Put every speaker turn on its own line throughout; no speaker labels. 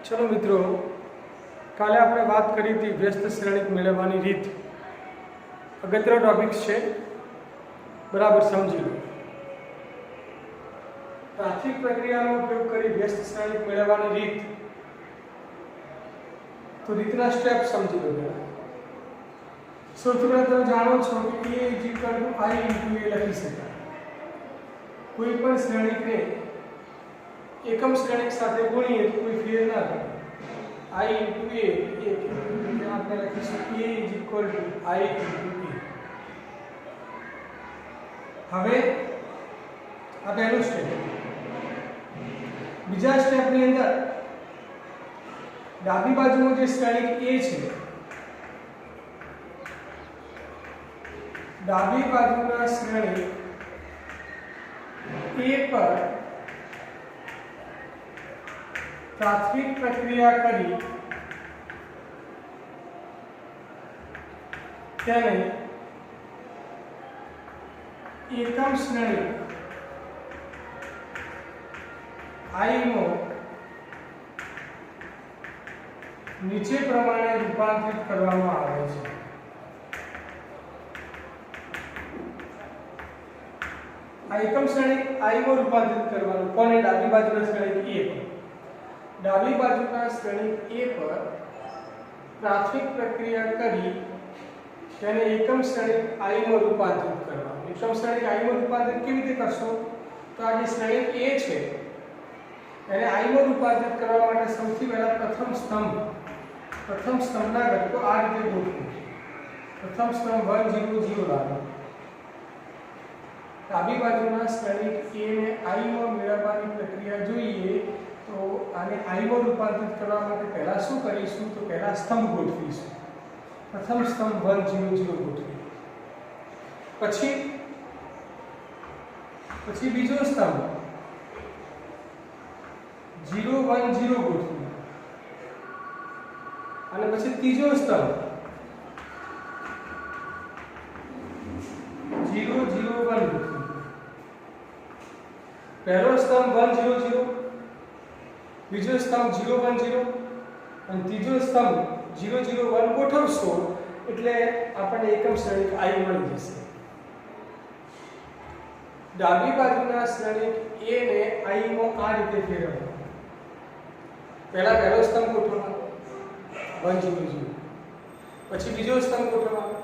चलो मित्रों, काले आपणे बात करी थी व्यस्त श्रेणिक मेळववानी रीत। अगत्यनो टॉपिक है, बराबर समझी लो। प्राथमिक प्रक्रियानो उपयोग करी व्यस्त श्रेणिक मेळववानी रीत, तो रीतना स्टेप समझी लो। पहला સૌથી પહેલા તમે જાણો છો કે a = i * a લખી શકાય। કોઈ પણ શ્રેણિકને એકમ શ્રેણિક સાથે ગુણીએ તો કોઈ ફેર ના થાય। i * a એટલે આપણે લખીશું a = i * a। હવે આ પહેલું સ્ટેપ। બીજા સ્ટેપની અંદર ડાબી બાજુનો જે શ્રેણિક a છે, डाबी बाजूना श्रेणी ए पर प्राथमिक प्रक्रिया करी तेने एकम श्रेणी आई नो नीचे प्रमाणे रूपांतरित करवामां आवे छे। एकम श्रेणिक i में रूपांतरित करवानुं कोने डाबी बाजुना श्रेणिक a पर। डाबी बाजुना श्रेणिक a पर प्राथमिक प्रक्रिया करी तेने एकम श्रेणिक i में रूपांतरित करवानुं। एकम श्रेणिक i में रूपांतरित केवी रीते करशो? तो आ जे श्रेणिक a छे एने i में रूपांतरित करवा माटे सौथी पहेला प्रथम स्तंभना घटको आ रीते गोठवो। प्रथम स्तंभ 1 0 0 लागो। डाबी बाजुना श्रेणिक a ने i में मेळववानी प्रक्रिया जोईए तो आने i में रूपांतरित करवा माटे पहेला शुं करीशुं? तो पहेला स्तंभ गोठवीशुं। प्रथम स्तंभ 1 0 0 गोठवी, પછી બીજો स्तंभ 0 1 0 गोठवी, અને પછી ત્રીજો स्तंभ 0 0 1 गोठवी। पहलो स्तंभ 1 0 0, बीजो स्तंभ 0 1 0 અને ત્રીજો स्तंभ 0 0 1 ગોઠવશો એટલે આપણને એકમ શ્રેણિક i મળી જશે। ડાબી બાજુના શ્રેણિક a ને i માં આ રીતે ફેરવવાનો। પહેલા પહેલો સ્તંભ ગોઠવવાનો 1 0 0, પછી બીજો સ્તંભ ગોઠવવાનો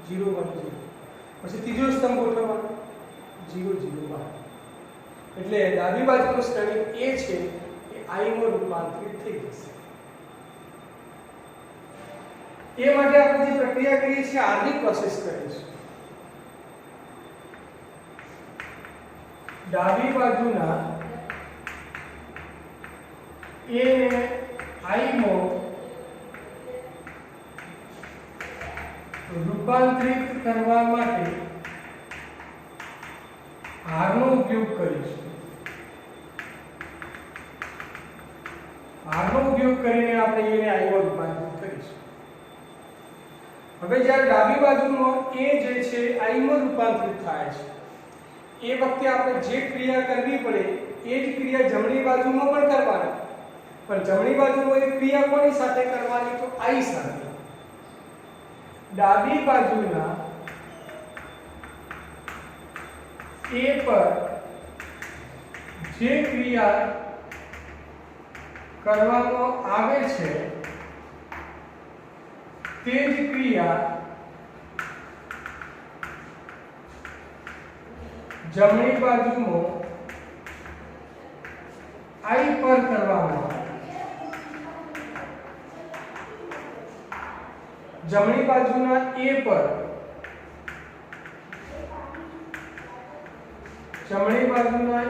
0 1 0, પછી ત્રીજો સ્તંભ ગોઠવવાનો 0 0 1। એટલે ડાબી બાજુનો શ્રેણિક a છે એ i માં રૂપાંતરિત થઈ જશે। એ માટે આપણે જે પ્રક્રિયા કરીએ છીએ આની પ્રોસેસ કરીશું। ડાબી બાજુના a ને i માં રૂપાંતરિત કરવા માટે હારનો ઉપયોગ કરીશું। હારનો ઉપયોગ કરીને આપણે a ને i માં રૂપાંતરિત કરીશું। હવે જ્યારે ડાબી બાજુનો a જે છે i માં રૂપાંતરિત થાય છે એ વખતે આપણે જે ક્રિયા કરવી પડે એ જ ક્રિયા જમણી બાજુમાં પણ કરવાની, પણ જમણી બાજુમાં એ ક્રિયા કોની સાથે કરવાની? તો i સાથે। ડાબી બાજુના a पर જે ક્રિયા કરવામાં આવે છે તે જ ક્રિયા જમણી બાજુમાં i પર કરવામાં આવે। જમણી બાજુના a પર જમણી બાજુના a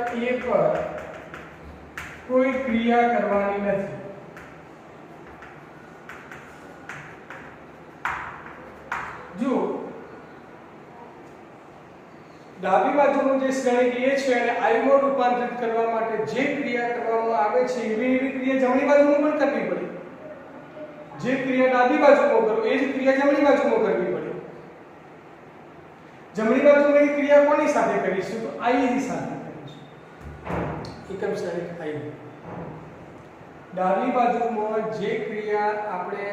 પર કોઈ ક્રિયા કરવાની નથી। જો ડાબી બાજુનો જે શ્રેણિક a છે અને i માં રૂપાંતરિત કરવા માટે જે ક્રિયા કરવામાં આવે છે એવી ક્રિયા જમણી બાજુમાં પણ કરવી પડે। જે ક્રિયા ડાબી બાજુમાં કરો એ જ ક્રિયા જમણી બાજુમાં કરવી પડે। જમણી બાજુમાં એ ક્રિયા કોની સાથે કરીશું? તો i ની સાથે કરીશું। એકમ શ્રેણિક i। ડાબી બાજુમાં જે ક્રિયા આપણે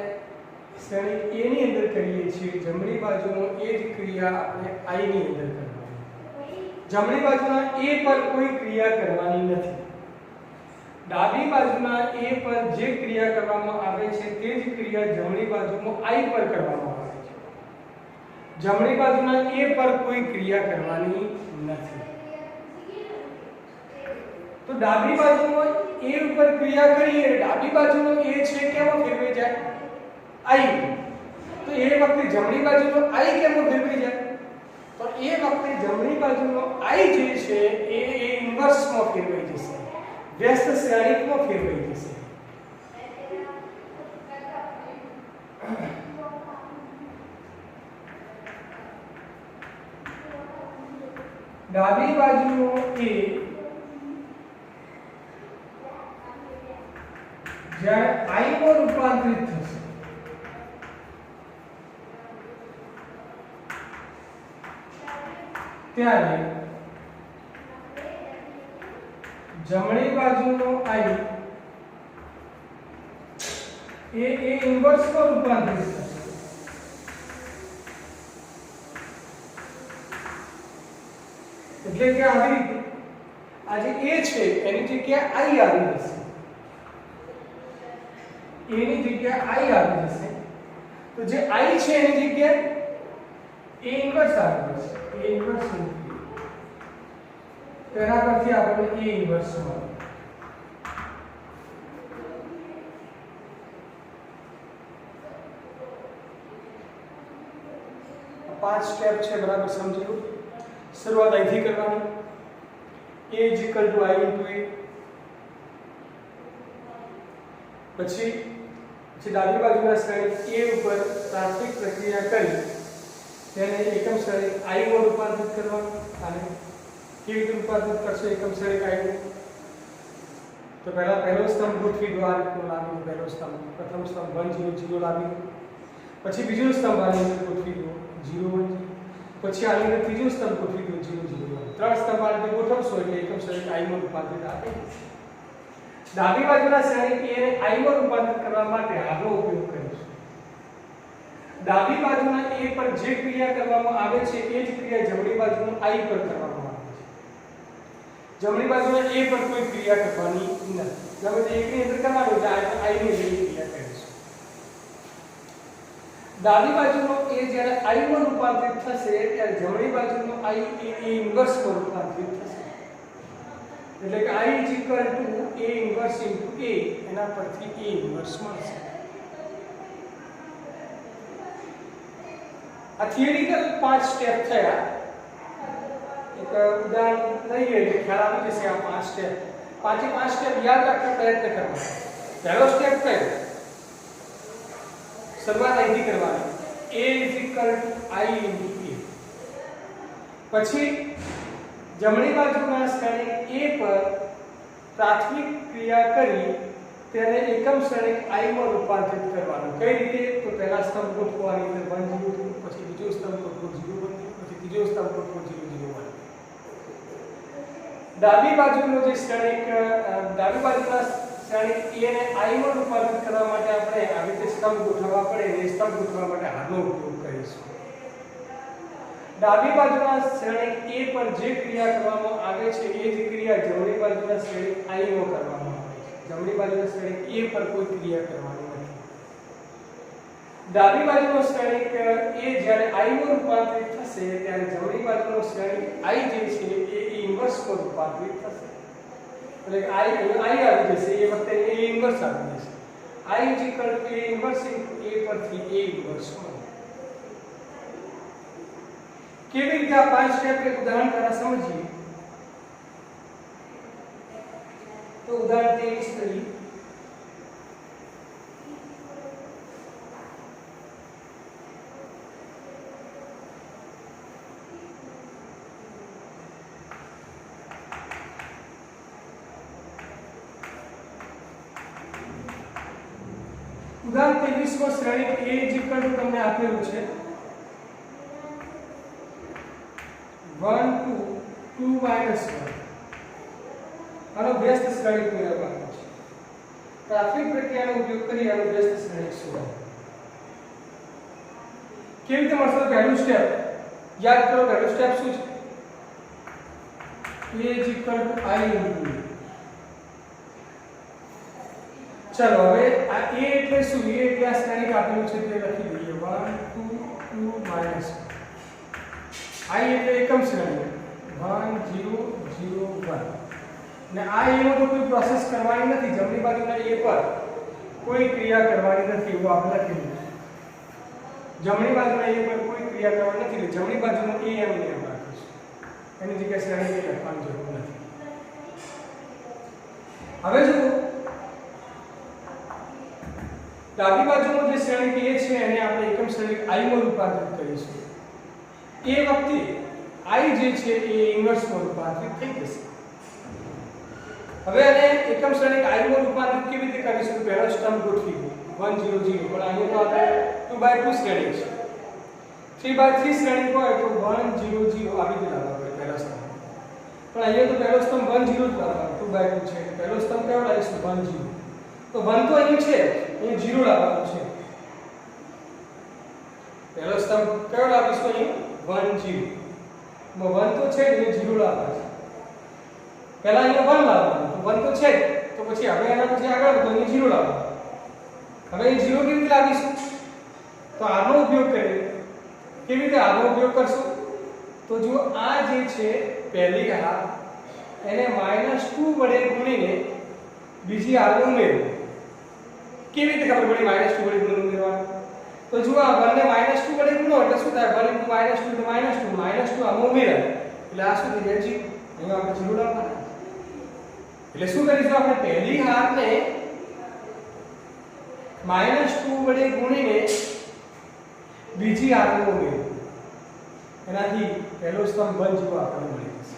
શ્રેણી A ની અંદર કરીએ છીએ જમણી બાજુમાં એ જ ક્રિયા આપણે I ની અંદર કરવાની. જમણી બાજુના A પર કોઈ ક્રિયા કરવાની નથી. ડાબી બાજુના A પર જે ક્રિયા કરવામાં આવે છે તે જ ક્રિયા જમણી બાજુમાં I પર કરવામાં આવે છે. જમણી બાજુના A પર કોઈ ક્રિયા કરવાની નથી. તો ડાબી બાજુમાં A ઉપર ક્રિયા કરીએ ડાબી બાજુનો A છે કેવો ફેરવાઈ જાય I. તો એ વખતે જમણી બાજુનો I કેવો ફેરવાઈ જાય તો એ વખતે જમણી બાજુનો I જે છે એ ઇન્વર્સમાં ફેરવાઈ જશે, વ્યસ્ત શ્રેણીકમાં ફેરવાઈ જશે. ડાબી બાજુનો A જ્યારે I માં રૂપાંતરિત થશે ત્યારે જમણી બાજુનો I એ ઇન્વર્સમાં રૂપાંતરિત થશે. એટલે કે આવી રીતે આ જે A છે એની જગ્યાએ I આવી જશે, A ની જગ્યાએ I આવી જશે. તો જે I છે એની જગ્યાએ A ઇન્વર્સ આવી જશે. A ઇન્વર્સ તેના પરથી આપણને A ઇન્વર્સ મળે. પાંચ સ્ટેપ છે, બરાબર સમજી લો. શરૂઆત અહીંથી કરવાની. A = I * A. પછી ડાબી બાજુના શ્રેણિક A ઉપર પ્રાથમિક પ્રક્રિયા કરી તેને એકમ શ્રેણિક I માં રૂપાંતરિત કરવાનું. અને કેવી રીતે રૂપાંતરિત કરશો એકમ શ્રેણિક I માં? તો પહેલો સ્તંભ ગોઠવી દો. આ રીતનો લાવી દો. પહેલો સ્તંભ, પ્રથમ સ્તંભ 1 0 0 લાવી દો. પછી બીજો સ્તંભ આની અંદર ગોઠવી દો 0 1 0. પછી આની અંદર ત્રીજો સ્તંભ ગોઠવી દો 0 0 1. ત્રણ સ્તંભ આ રીતે ગોઠવશો એટલે એકમ શ્રેણિક I માં રૂપાંતરિત આપે. ડાબી બાજુના શ્રેણિક A ને I માં રૂપાંતરિત કરવા માટે આનો ઉપયોગ કરીશું. ડાબી બાજુના A પર જે ક્રિયા કરવામાં આવે છે એ જ ક્રિયા જમણી બાજુના I પર કરવામાં આવે છે. જમણી બાજુના A પર કોઈ ક્રિયા કરવાની નથી. ગમે તે એકની અંદર કરવાનું છે, આ I ની ક્રિયા કરીશું. ડાબી બાજુનો A જ્યારે I માં રૂપાંતરિત થશે ત્યારે જમણી બાજુનો I એ ઇન્વર્સમાં રૂપાંતરિત થશે. એટલે કે I = A ઇન્વર્સ * A, એના પરથી A ઇન્વર્સ મળશે. આ થિયરિકલ 5 સ્ટેપ થયા. એક ઉદાહરણ લઈએ એટલે ખ્યાલ આવી જશે. આ 5 સ્ટેપ, પાંચે 5 સ્ટેપ યાદ રાખવા પ્રયત્ન કરવાનો. પહેલો સ્ટેપ કયો? શરૂઆત અહીંથી કરવાની. A = I * A. પછી જમણી બાજુના શ્રેણિક A પર પ્રાથમિક ક્રિયા કરી તેને એકમ શ્રેણિક I માં રૂપાંતરિત કરવાનું. કઈ રીતે? તો પહેલા સ્તંભ ગોઠવવાની અંદર 1 0 2, પછી બીજો સ્તંભ ગોઠવો 0 1, પછી ત્રીજો સ્તંભ ગોઠવો 0 0 1. ડાબી બાજુનો જે શ્રેણિક ડાબી બાજુના શ્રેણિક A ને I માં રૂપાંતરિત કરવા માટે આપણે આવી રીતે સ્તંભ ગોઠવવા પડે. એ સ્તંભ ગોઠવવા માટે આનો ઉપયોગ કરીશું. ડાબી બાજુના શ્રેણિક A પર જે ક્રિયા કરવામાં આવે છે એ જ ક્રિયા જમણી બાજુના શ્રેણિક I માં કરવામાં આવે છે. જમણી બાજુના શ્રેણિક A પર કોઈ ક્રિયા કરવાની નથી. ડાબી બાજુનો શ્રેણિક A જ્યારે I માં રૂપાંતરિત થશે ત્યારે જમણી બાજુનો શ્રેણિક I જે છે એ ઇન્વર્સમાં રૂપાંતરિત થશે. એટલે કે I આવી જશે. એ વખતે A ઇન્વર્સ આવી જશે. I = A ઇન્વર્સ * A પરથી A ઇન્વર્સ મળે. કેવી રીતે આ 5 સ્ટેપ એક ઉદાહરણ દ્વારા સમજીએ. તો ઉદાહરણ 23 લઈએ. ઉદાહરણ 23 માં શ્રેણિક A = તમને આપેલું છે 1 2 2 - 1. આનો વ્યસ્ત શ્રેણિક મેળવવાનો છે. પ્રાથમિક પ્રક્રિયાનો ઉપયોગ કરી આનું વ્યસ્ત શ્રેણિક શોધો. કેવી રીતે મળશે? પહેલું સ્ટેપ યાદ કરો. પહેલું સ્ટેપ શું છે? A is equal to I into E. ચલો હવે આ A એટલે શું? A એટલે આ શ્રેણિક આપેલું છે તે લખી દઈએ. 1 2 2 minus I એટલે એકમ શ્રેણી 1 0 0 1. ને આ A નો તો કોઈ પ્રોસેસ કરવાની નથી. જમણી બાજુના A પર કોઈ ક્રિયા કરવાની નથી એવું આપણે લખેલું છે. જમણી બાજુના A પર કોઈ ક્રિયા કરવાની નથી. એટલે જમણી બાજુનો A એમ ને એમ રાખીશું. એની જગ્યાએ શ્રેણી લખવાની જરૂર નથી. હવે જો ડાબી બાજુનો જે શ્રેણિક A છે એને આપણે એકમ શ્રેણિક I માં રૂપાંતરિત કરીશું. એ વખતે I જે છે એ ઇન્વર્સ માં રૂપાંતરિત થઈ જશે. હવે આને એકમ શ્રેણિક I માં રૂપાંતરિત કેવી રીતે કરીશું? પહેલો સ્તંભ ગોઠવી દો 1 0 0. પણ અહીંયા તો આપણે 2/2 શ્રેણિક છે. 3/3 શ્રેણિક હોય તો 1 0 0 આવી રીતે લાવવા પડે પહેલો સ્તંભ. પણ અહીંયા તો પહેલો સ્તંભ 1 0 જ લાવવાનો. 2/2 છે. પહેલો સ્તંભ કયો લાવીશું? 1 0. તો 1 તો અહીં છે, અહીં 0 લાવવાનું છે. પહેલો સ્તંભ કયો લાવીશું? અહીં 1 0. 1 તો છે, અહીં 0 લાવવાનું છે. પહેલા અહીંયા 1 લાવવાનું. તો 1 તો છે, તો પછી હવે એના પછી આગળ તો અહીં 0 લાવવાનું. હવે અહીં 0 કેવી રીતે લાવીશું? તો આનો ઉપયોગ કરીએ. કેવી રીતે આનો ઉપયોગ કરશું? તો જો આ જે છે પહેલી હાર એને -2 વડે ગુણીને બીજી હાર ઉમેરો. કેવી રીતે ખબર પડી -2 વડે ગુણીને ઉમેરવાનું? તો જો આ 1 ને -2 વડે ગુણો એટલે શું થાય? 1 * -2 એટલે -2 આમાં ઉમેરાય. એટલે આ શું થઈ જાય? 0. અહીંયા આપણે 0 લાવવાના. એટલે શું કરીશું? આપણે પહેલી હારને -2 વડે ગુણીને બીજી હારમાં ઉમેરો. એનાથી પહેલો સ્તંભ 1 0 આપણને મળી જશે.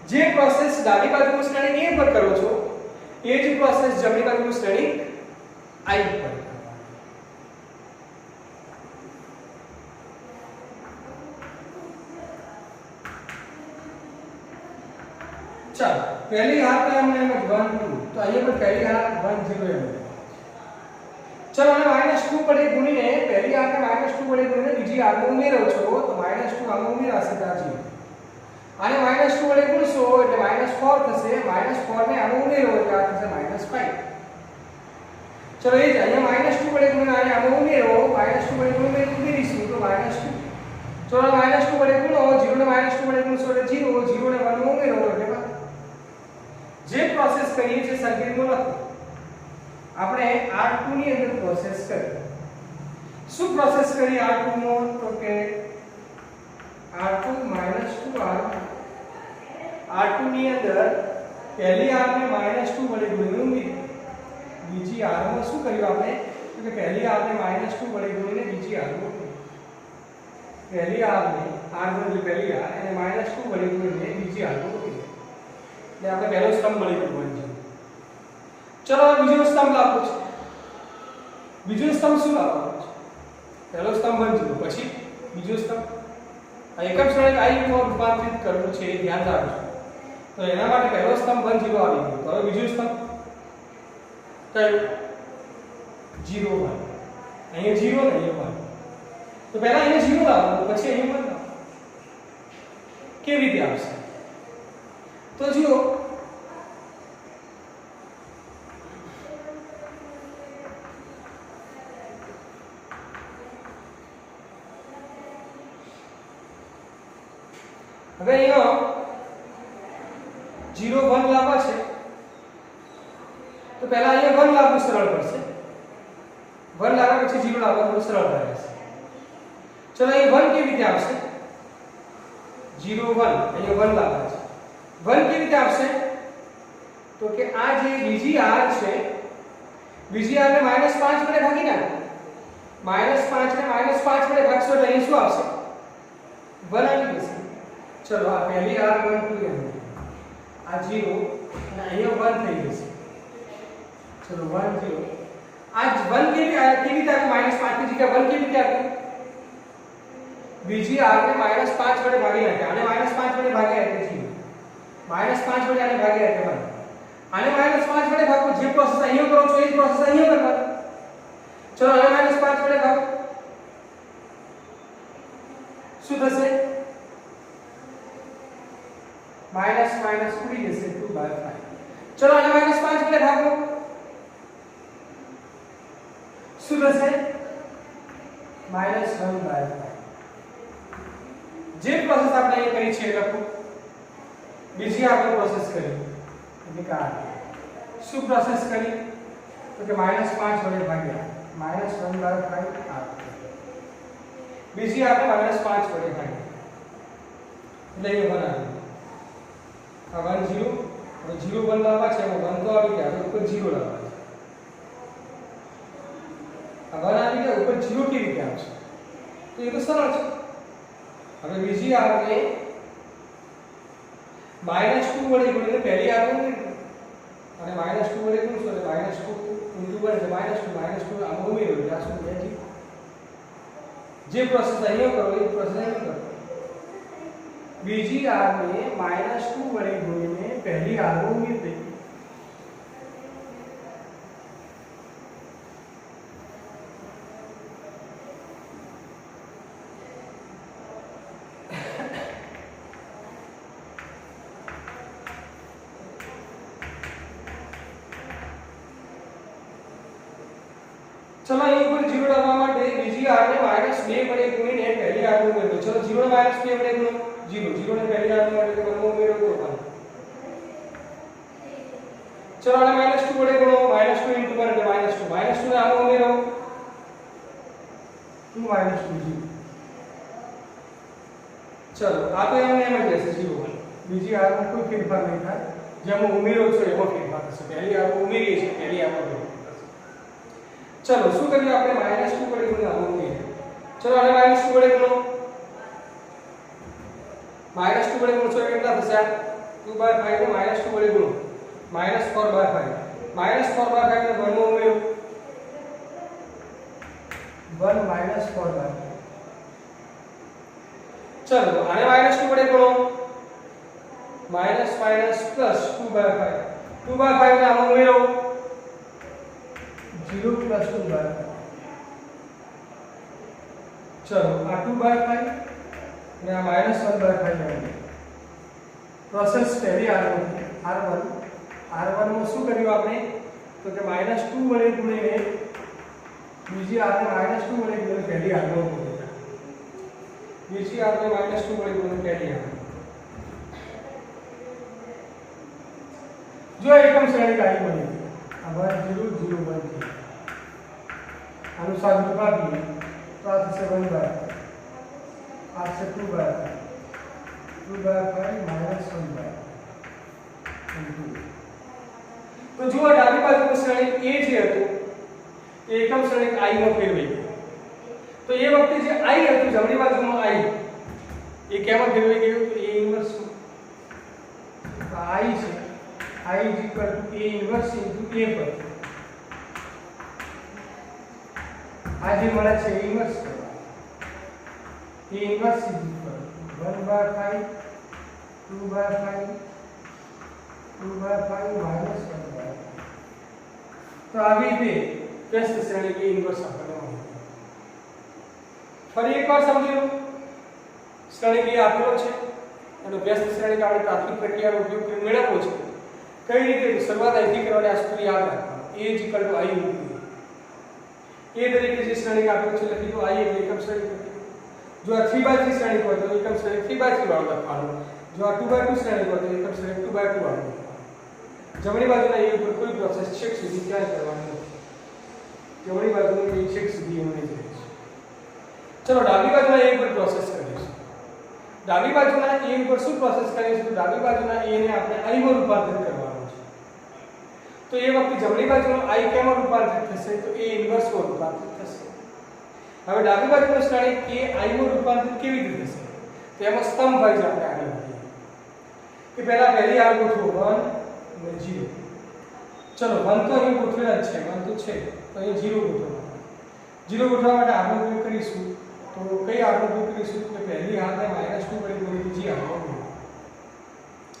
જે પ્રોસેસ ડાબી બાજુનું શ્રેણિક A પર કરો છો એ જ પ્રોસેસ જમણી બાજુનું શ્રેણિક I પર કરવાની. ચાલો પહેલી હાર તો એમને એમ 1 2. તો અહીંયા પણ પહેલી હાર 1 0 એમ. ચલો આને -2 વડે ગુણીને પહેલી હારને -2 વડે ગુણીને બીજી હારમાં ઉમેરો છો તો -2 આમાં ઉમેરાશે ત્યાંથી. આને -2 વડે ગુણશો એટલે -4 થશે. -4 ને આમાં ઉમેરો એટલે આ થશે -5. ચલો એ જ અહીંયા -2 વડે ગુણીને આને આમાં ઉમેરો. -2 વડે ગુણીને ઉમેરીશું તો -2. ચલો -2 વડે ગુણો. 0 ને -2 વડે ગુણશો એટલે 0. 0 ને 1 માં ઉમેરો એટલે 1. જે પ્રોસેસ કરીએ છે સર્કિટમાં લખો. આપણે R2 ની અંદર પ્રોસેસ કરી. શું પ્રોસેસ કરી R2 માં? તો કે R2 - 2R. R2 ની અંદર પહેલી R ને -2 વડે ગુણીને ઉમેરી. બીજી R માં શું કર્યું આપણે? તો કે પહેલી R ને -2 વડે ગુણીને બીજી R માં ઉમેરી. પહેલી R ને R એટલે પહેલી R એને -2 વડે ગુણીને બીજી R માં ઉમેરી. એટલે આપણે પહેલો સ્તંભ મળી ગયો 1 0. ચલો બીજો સ્તંભ લાવવો છે. બીજો સ્તંભ શું લાવવાનો છે? પહેલો સ્તંભ 1 0. પછી બીજો સ્તંભ આ એકમ શ્રેણિક I માં રૂપાંતરિત કરવું છે એ ધ્યાન રાખજો. તો એના માટે પહેલો સ્તંભ 1 0 આવી ગયો. તો હવે બીજો સ્તંભ કયો? 0 1. અહીંયા 0 ને અહીંયા 1. તો પહેલા અહીંયા 0 લાવવાનું પછી અહીંયા 1 લાવવાનું. કેવી રીતે આવશે? તો જુઓ હવે અહીંયા 0 1 લાવવા છે તો પહેલા અહીંયા 1 લાવવું સરળ પડશે. 1 લાવ્યા પછી 0 લાવવાનું સરળ રહેશે. ચલો અહીં 1 કેવી રીતે આવશે? 0 1 અહીંયા 1 લાવવા છે. 1 કેવી રીતે આવશે? તો કે આ જે બીજી r છે બીજી r ને -5 વડે ભાગી નાખો. -5 ને -5 વડે ભાગશો તો અહીં શું આવશે? 1 આવી જશે. ચલો આ પહેલી r 1 2 એમ આ 0 અને અહીંયા 1 થઈ જશે. ચલો 1 0 આ 1 કેવી રીતે -5 ની જગ્યાએ 1 કેવી રીતે આપ્યું? બીજી r ને -5 વડે ભાગી નાખ્યા. આને -5 વડે ભાગ્યા એટલે 0. -5 વડે આને ભાગ્યા એટલે 1. આને -5 વડે ભાગો, જે પ્રોસેસ અહીંયા કરો છો એ જ પ્રોસેસ અહીંયા કરવાની. ચલો આને -5 વડે ભાગો. શું થશે? માઈનસ માઈનસ ઉડી જશે 2/5. ચલો આને -5 વડે ભાગો. શું થશે? -1/5. જે પ્રોસેસ આપણે અહીં કરી છે એ લખો. બીજી આપણે પ્રોસેસ કરી એટલે કે આ શું પ્રોસેસ કરી તો કે -5 વડે ભાગ્યા -1/5 આ. બીજી આપણે -5 વડે ભાગ્યા એટલે એ 1 આવ્યું. આ 1 0 હવે 0 1 લાવવા છે એમાં 1 તો આવી ગયા, હવે ઉપર 0 લાવવા છે. આ 1 આવી ગયા, ઉપર 0 કેવી રીતે આવશે? તો એ તો સરળ છે. હવે બીજી આપણે -2 વડે ગુણીને પહેલી આપણે અને -2 વડે ગુણશો એટલે -2 * 1 એટલે -2 આમાં ઉમેરો એટલે આ શું થાય? જે પ્રોસેસ અહીંયા કરો એ પ્રોસેસ અહીંયા કરો. બીજી આપણે -2 વડે ગુણીને પહેલી આપણે ઉમેરી દઈએ. चलो અહીં ઉપર 0 લાવવા માટે બીજી આપણે -2 વડે ગુણીને પહેલી આપણે ઉમેરો. ચલો 0 ને -2 વડે ગુણો 0 0 ને પહેલી આપણે માટે તો ઉમેરો તો પણ. ચલો આને -2 વડે ગુણો -2 * 1 એટલે -2 ને આમાં ઉમેરો 2 - 2 0. ચલો આ તો એમ જ રહેશે 0 1. બીજી આપણે કોઈ ફેરફાર નહીં થાય. જેમાં ઉમેરો છે એમાં ફેરફાર થશે. પહેલી આપણે ઉમેરીએ છીએ પહેલી આપણે. चलो શું કરીએ આપણે -2 વડે ગુણો આવું છે. ચલો આને -2 વડે ગુણો. -2 વડે ગુણશો એટલે કેટલા થશે? 2/5 ને -2 વડે ગુણો. -4/5. -4/5 ને 1 માં ઉમેરો 1 - 4/5. ચલો આને -2 વડે ગુણો. -2/5 2/5 ને આમાં ઉમેરો 0 + 2/5. चलो आ 2/5 ने आ -1/5 प्रोसेस पहली R1 में શું કર્યું આપણે તો કે -2 વડે ગુણીને બીજી આપણે -2 વડે ગુણીને પહેલી R1 ઉમેરી. બીજી આપણે -2 વડે ગુણીને પહેલી R1. જો એકમ શ્રેણી કાઢી બની अब 0 0 1 अनुसार रूपा भी तो आज से 1/5 आज से 2/5 -1/5 तो जो डाबी बाजू श्रेणी a જે હતું એ એકમ શ્રેણી i માં ફેરવાઈ ગયું. તો એ વખતે જે i હતું જમણી બાજુમાં i એ કેમાં ફેરવાઈ ગયું? તો a ઇન્વર્સ i છે I is equal to A inverse into A पर आज ये મળે છે inverse કરવા. A inverse is equal to 1/5 2/5 2/5 -1/5. તો આવી રીતે વ્યસ્ત શ્રેણી A inverse આપણને મળી. ફરી એકવાર સમજી લો. શ્રેણી A આપેલો છે અને વ્યસ્ત શ્રેણી આપણે પ્રાથમિક પ્રક્રિયાનો ઉપયોગ કરીને મેળવવો છે. કઈ રીતે શરૂઆત અહીંથી કરવાની આ સૂત્ર યાદ રાખવાનું. A = I એ તરીકે જે શ્રેણી આપેલું છે લખી દો. I એટલે એકમ શ્રેણી. જો આ 3/3 શ્રેણી હોય તો એકમ શ્રેણી 3/3 વાળું લખવાનું. જો આ 2/2 શ્રેણી હોય તો એકમ શ્રેણી 2/2 વાળું લખવાનું. જમણી બાજુના A ઉપર કોઈ પ્રોસેસ છેક સુધી ક્યાંય કરવાની નથી. જમણી બાજુનું A છેક સુધી એમ નહીં જાય છે. ચલો ડાબી બાજુના A ઉપર પ્રોસેસ કરીશું. ડાબી બાજુના A ઉપર શું પ્રોસેસ કરીશું? તો ડાબી બાજુના A ને આપણે I માં રૂપાંતરિત કરવાનું. तो ये वक्त जमणी बाजू I केમાં રૂપાંતરિત થશે? તો A ઇન્વર્સ માં રૂપાંતરિત થશે. હવે ડાબી બાજુનો શ્રેણી K I માં રૂપાંતરિત કેવી રીતે થશે? તો એમાં સ્તંભ વાઇઝ આપણે આગળ વધીએ. કે પહેલા પહેલી આર ગોઠવો 1 અને 0. ચલો 1 તો અહીં ગોઠવેલા જ છે, 1 તો છે, તો અહીં 0 ગોઠવવાનું. 0 ગોઠવવા માટે આગળ ઉપયોગ કરીશું. તો કઈ આગળ ઉપયોગ કરીશું? કે પહેલી આરને -2 વડે ગુણી બીજી આર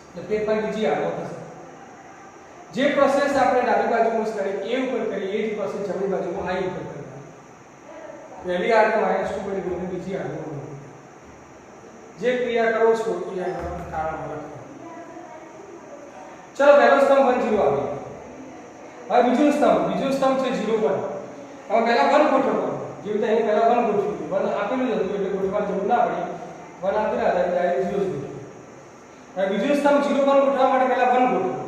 એટલે ફેરફાર બીજી આર થશે. જે પ્રોસેસ આપણે ડાબી બાજુમાં શ્રેણિક a ઉપર કરી એ જ પ્રોસેસ જમણી બાજુમાં i ઉપર કરવાની. પહેલી r ને -2 વડે ગુણીને બીજી r ને 1. જે ક્રિયા કરો છો એ અહીંયા કાળામાં લખો. ચલો પહેલો સ્તંભ 1 0 આવી. હવે બીજો સ્તંભ છે 0 1. હવે પહેલા 1 ગોઠવવાનું. જે રીતે અહીં પહેલા 1 ગોઠવ્યું. 1 આપેલું જ હતું એટલે ગોઠવવાની જરૂર ના પડી. 1 આપેલા હતા એટલે ડાયરેક્ટ 0 જ ગોઠવ્યું. હવે બીજો સ્તંભ 0 1 ગોઠવવા માટે પહેલા 1 ગોઠવો.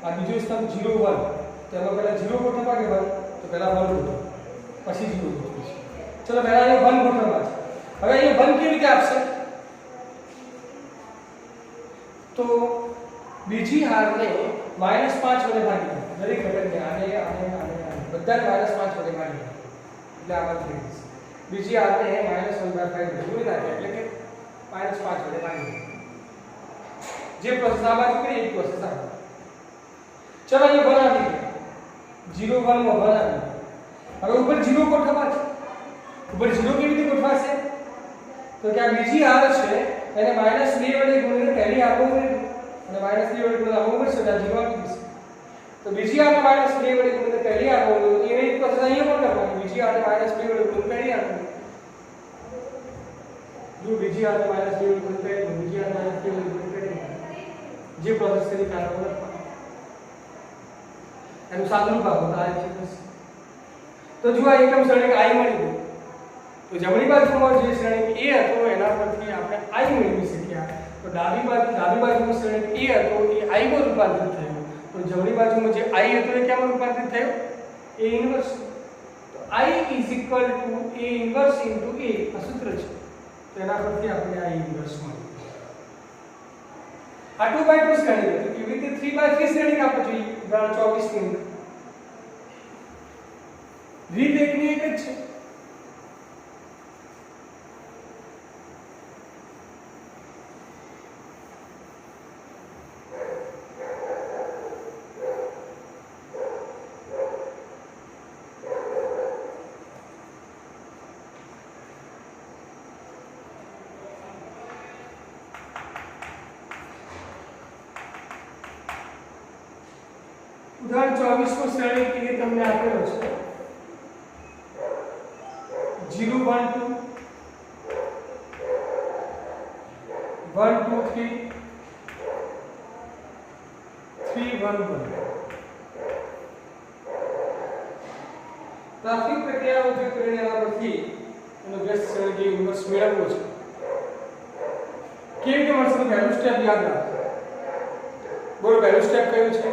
આ બીજો સ્તંભ 0 1. તેમાં પહેલા 0 ગોઠવવા કે 1 તો પહેલા 1 ગોઠવો. પછી 0 ગોઠવીશું. ચલો પહેલા અહીંયા 1 ગોઠવવા છે. હવે અહીંયા 1 કેવી રીતે આપશે? તો બીજી હારને -5 વડે ભાગી દો. દરેક ઘટકને આને બધાને -5 વડે ભાગી દો. એટલે આમાં થઈ જશે. બીજી હારને -1/5 વડે ગુણી નાખ્યા એટલે કે -5 વડે ભાગી દો. જે પ્રોસેસ આ બાજુ કરી એ પ્રોસેસ આ. ચલો અહીંયા 1 આવી ગયો. 0 1 માં 1 આવી ગયો. હવે ઉપર 0 ગોઠવવા છે. ઉપર 0 કેવી રીતે ગોઠવાશે? તો કે આ બીજી હાર છે એને -2 વડે ગુણીને પહેલી હારનો ઉમેરો અને -2 વડે ગુણીને આનો ઉમેરશો એટલે 0 આવી જશે. તો બીજી હારને -2 વડે ગુણીને પહેલી હારનો ઉમેરો એ જ પ્રોસેસ અહીંયા પણ કરવાની. બીજી હારને -2 વડે ગુણીને પહેલી હારનો જો બીજી હારને -2 વડે ગુણીને પહેલી બીજી હારને -2 વડે ગુણીને પહેલી જે પ્રોસેસ કરી કાઢવા લખવાનું એનું સાદું રૂપ આપો આ રીતે થશે. તો જો આ એકમ શ્રેણિક i મળી ગયું. તો જમણી બાજુમાં જે શ્રેણિક a હતો એના પરથી આપણે i મેળવી શક્યા. તો ડાબી બાજુમાં શ્રેણિક a હતો એ i માં રૂપાંતરિત થયો. તો જમણી બાજુમાં જે i હતો એ કેમાં રૂપાંતરિત થયો? a inverse. તો i = a ઇન્વર્સ * a આ સૂત્ર છે. તો એના પરથી આપણે i ઇન્વર્સ મળ્યું. આ 2/2 શ્રેણિક હતી. કેવી રીતે 3/3 શ્રેણિક આપણે જોઈએ ઉદાહરણ 24 ની અંદર. રીત એકની એક જ છે. ઉદાહરણ 24 કો શ્રેણિક એ તમને આપેલો છે 0 1 2 1 2 3 3 1 1. પ્રાથમિક પ્રક્રિયાનો ઉપયોગ કરીને એના પરથી એનો વ્યસ્ત શ્રેણિક ઇન્વર્સ મેળવવો છે. કેવી રીતે મળશે? તો પહેલું સ્ટેપ યાદ રાખો. બોલો પહેલું સ્ટેપ કયું છે?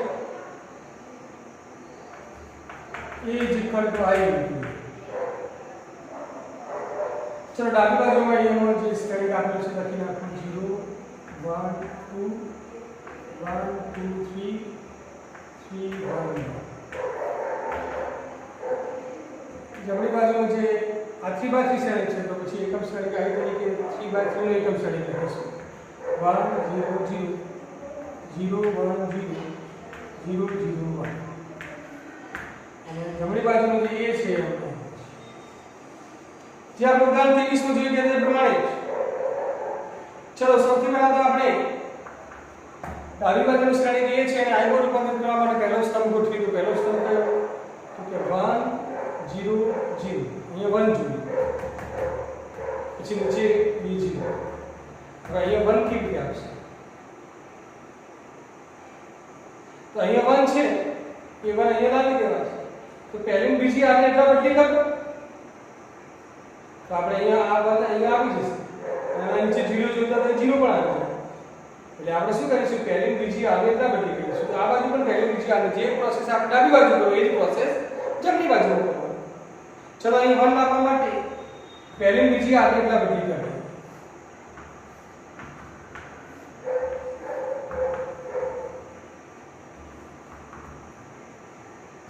a = i. ચલો ડાબી બાજુમાં અહીંયાનો જે શ્રેણિક આપેલું છે લખી નાખો 0 1 2 1 2 3 3 1 1. જમણી બાજુમાં જે આ 3/3 શ્રેણિક છે તો પછી એકમ શ્રેણિક આવી તરીકે 3/3 નો એકમ શ્રેણિક લખીશું 1 0 0 0 1 0 0 0 1. અને જમણી બાજુનો જે a છે જે આપણે ઉદાહરણ 23 માં જોયું તે પ્રમાણે. ચલો સૌથી પહેલા તો આપણે ડાબી બાજુનું શ્રેણિક a છે અને i માં રૂપાંતરિત કરવા માટે પહેલો સ્તંભ ગોઠવી. તો પહેલો સ્તંભ કયો? તો કે 1 0 0. અહીંયા 1 જોડ્યું. પછી નીચે b 0. હવે અહીંયા 1 કેવી રીતે આવશે? તો અહીંયા 1 છે એ 1 અહીંયા લાવી દેવા છે. તો પહેલી બીજી આને એટલા બદલી કરો તો આપણે અહીંયા આ 1 અહીંયા આવી જશે. અને નીચે 0 જોતા તો 0 પણ આવી જશે. એટલે આપણે શું કરીશું? પહેલી બીજી આને એટલા બદલી કરીશું. તો આ બાજુ પણ પહેલી બીજી આને જે પ્રોસેસ આપણે ડાબી બાજુ કરો એ જ પ્રોસેસ જમણી બાજુ કરો. ચલો અહીં 1 આપવા માટે પહેલી બીજી આને એટલા બદલી કરીએ.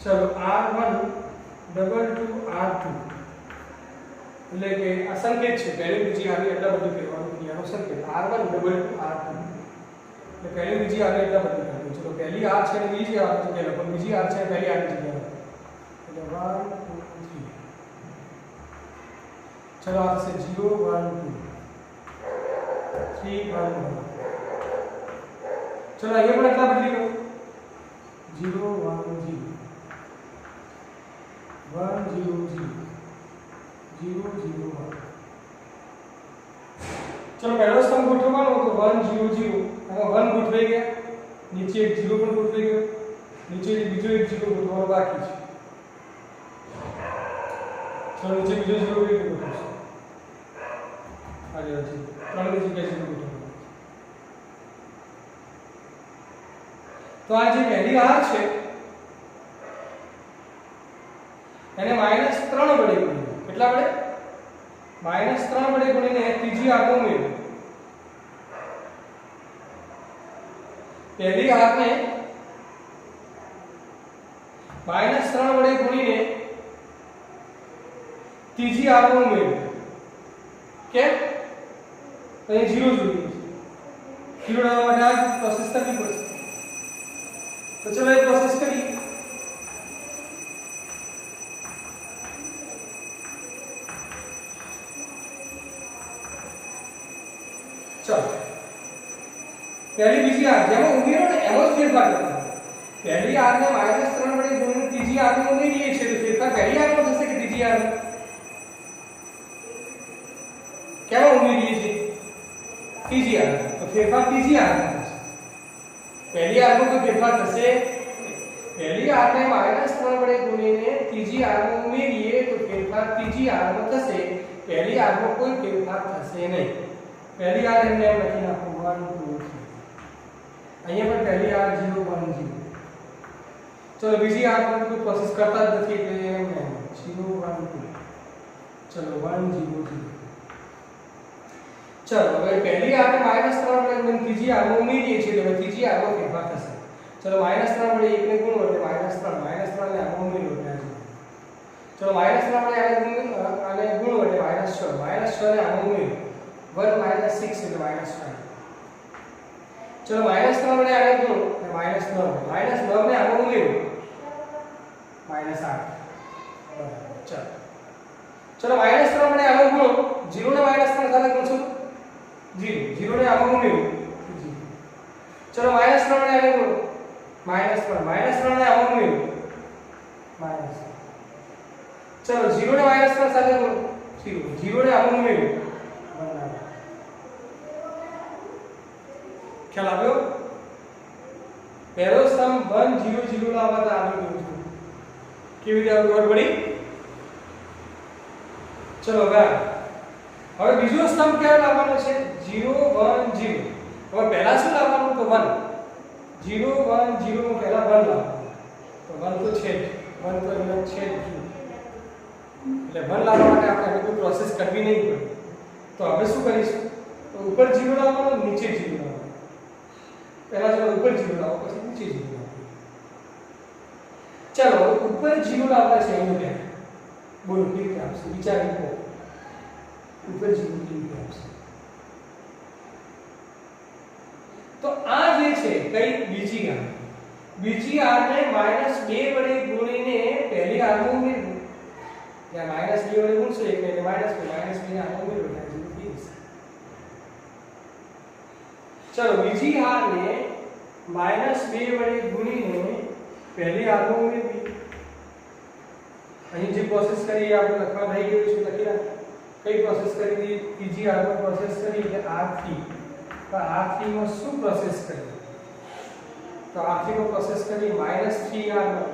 ચલો r1 = r2 એટલે કે આ સંકેત છે. પહેલી બીજી આને એટલા બદલી કરવાનું ક્રિયાનો સંકેત r1 = r2 એટલે પહેલી બીજી આને એટલા બદલી કરવાનું. ચલો પહેલી r છે અને બીજી r છે પહેલા પણ બીજી r છે પહેલી r ની જગ્યાએ એટલે 1 2 3. ચલો આ થશે 0 1 2 3 1 1. ચલો અહીંયા પણ એટલા બદલી કરો 0 1 0 1 0 0 0 0 1 चलो पहला स्तंभ ગોઠવવાનો તો 1 0 0 આમાં 1 ગોઠવાઈ ગયા નીચે એક 0 પણ ગોઠવાઈ ગયો નીચે બીજો એક 0 ગોઠવવાનો બાકી છે ચલો નીચે બીજો 0 એક ગોઠવશું આ જે છે ત્રણ ની જગ્યાએ 0 ગોઠવવાનો તો આ જે પહેલી હાર છે એને -3 વડે ગુણીએ કેટલા વડે -3 વડે ગુણીને ત્રીજી હારનો ઉમેરો પહેલી હારને -3 વડે ગુણીને ત્રીજી હારનો ઉમેરો કેમ તો અહીં 0 જોઈએ છે 0 લાવવા માટે આ પ્રોસેસ કરવી પડશે तो चलो ये प्रोसेस करिए चलो पहली बीजी हार जेम उमेरो ने एमो फेरफार करता पहली हार ने -3 वडे गुणिले ત્રીજી હાર ને ઉમેરીએ છે તો ફેરફાર પહેલી હારમાં થશે કે ત્રીજી હાર કેમ ઉમેરીએ છે ત્રીજી હાર તો ફેરફાર ત્રીજી હાર पहली हार में कोई फेरफार થશે पहली हार ने -3 वडे गुणीने ત્રીજી हार में उमेरीए तो फेरफार ત્રીજી हार में થશે पहली हार में कोई फेरफार થશે नहीं पहली हार हमने એમ લખી નાખો 1 2 3 અહીંયા પણ पहली हार 0 1 0 चलो બીજી हार पर कोई प्रोसेस करता જ નથી એટલે એમ 0 1 2 चलो 1 0 0 चलो હવે પહેલી હાર ને -3 વડે ત્રીજી હાર માં ઉમેરીએ છીએ તો ત્રીજી હાર માં ફેરફાર થશે ચલો -3 વડે 1 ને ગુણો એટલે -3 -3 ને આમાં ઉમેરો એટલે ચલો -3 વડે આને ગુણો એટલે -6 -6 ને આમાં ઉમેરો 1 6 એટલે -5 ચલો -3 વડે આને ગુણો એટલે -9 ને આમાં ઉમેરો -8 ચલો ચલો -3 વડે આને ગુણો 0 ને -3 સાથે ગુણશો 0 ને આમાં ઉમેરો ચલો -3 વડે આને ગુણો -3 ને આમાં ઉમેરો ચલો 0 ને -3 સાથે ગુણો 0 ને આમાં ઉમેરો ખ્યાલ આવ્યો પહેલો સ્તંભ 1 0 0 લાવવા તો આવી ગયું છે કેવી રીતે ખબર પડી ચલો હવે બીજો સ્તંભ ક્યારે લાવવાનો છે 0 1 0 હવે પહેલા શું લાવવાનું તો 1 0 1 0 નું પહેલા 1 લાવવાનું તો 1 તો છે 1 તો એનો છે એટલે 1 લાવવા માટે આપણે કોઈ પ્રોસેસ કરવી નહીં પડે તો આપણે શું કરીશું તો ઉપર 0 લાવવાનો નીચે 0 લાવવાનો પહેલા ચલો ઉપર 0 લાવો પછી નીચે 0 લાવો ચલો ઉપર 0 લાવવા છે એનું કે બોલો કેવી રીતે આવશે વિચારી લો ઉપર 0 કેવી રીતે આવશે તો આ જે છે કઈ બીજી હાર ને -2 વડે ગુણીને પહેલી હારમાં ઉમેરવું या -2 વડે ગુણશો એટલે -2 ને આમાં ઉમેરો એટલે 0 થઈ જશે ચલો બીજી હાર ને -2 વડે ગુણીને પહેલી હારમાં ઉમેરવી અહીં જે પ્રોસેસ કરી આપણે લખવા રહી ગયું છે લખી રાખ કઈ પ્રોસેસ કરી હતી ત્રીજી હારમાં પ્રોસેસ કરી એટલે R3 તો R3 માં શું પ્રોસેસ કરી તો R3 માં પ્રોસેસ કરી -3R માં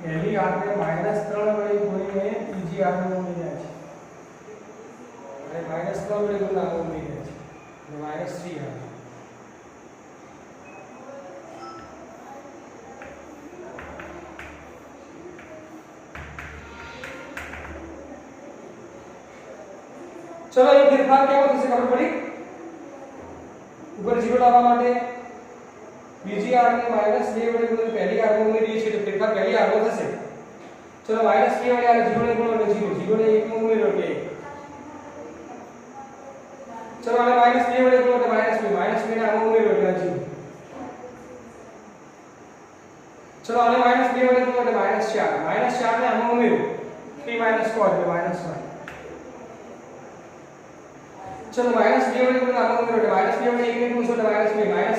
પહેલી R ને -3 વડે ગુણીને ત્રીજી R માં ઉમેર્યા છે અને -3 વડે ગુણ્યા ઉમેર્યા છે એટલે -3R चलो ये फेरफार क्या होता है खबर पड़ी ऊपर 0 लावવા માટે બીજી r ને -2 વડે ગુણો પહેલી r ને ઉમેરીએ છીએ તો ફેરફાર પહેલી r માં થશે ચલો -2 વડે આ 0 ને ગુણો એટલે 0 0 ને 1 માં ઉમેરો એટલે 1 ચલો આને -2 વડે ગુણો એટલે -2 ને આમાં ઉમેરો એટલે 0 ચલો આને -2 વડે ગુણો એટલે -4 ને આમાં ઉમેરો 3 4 એટલે -1 चलो -2 वडे गुणा आમાં ઉમેરો એટલે -2 વડે 1 ને ગુણશો એટલે -2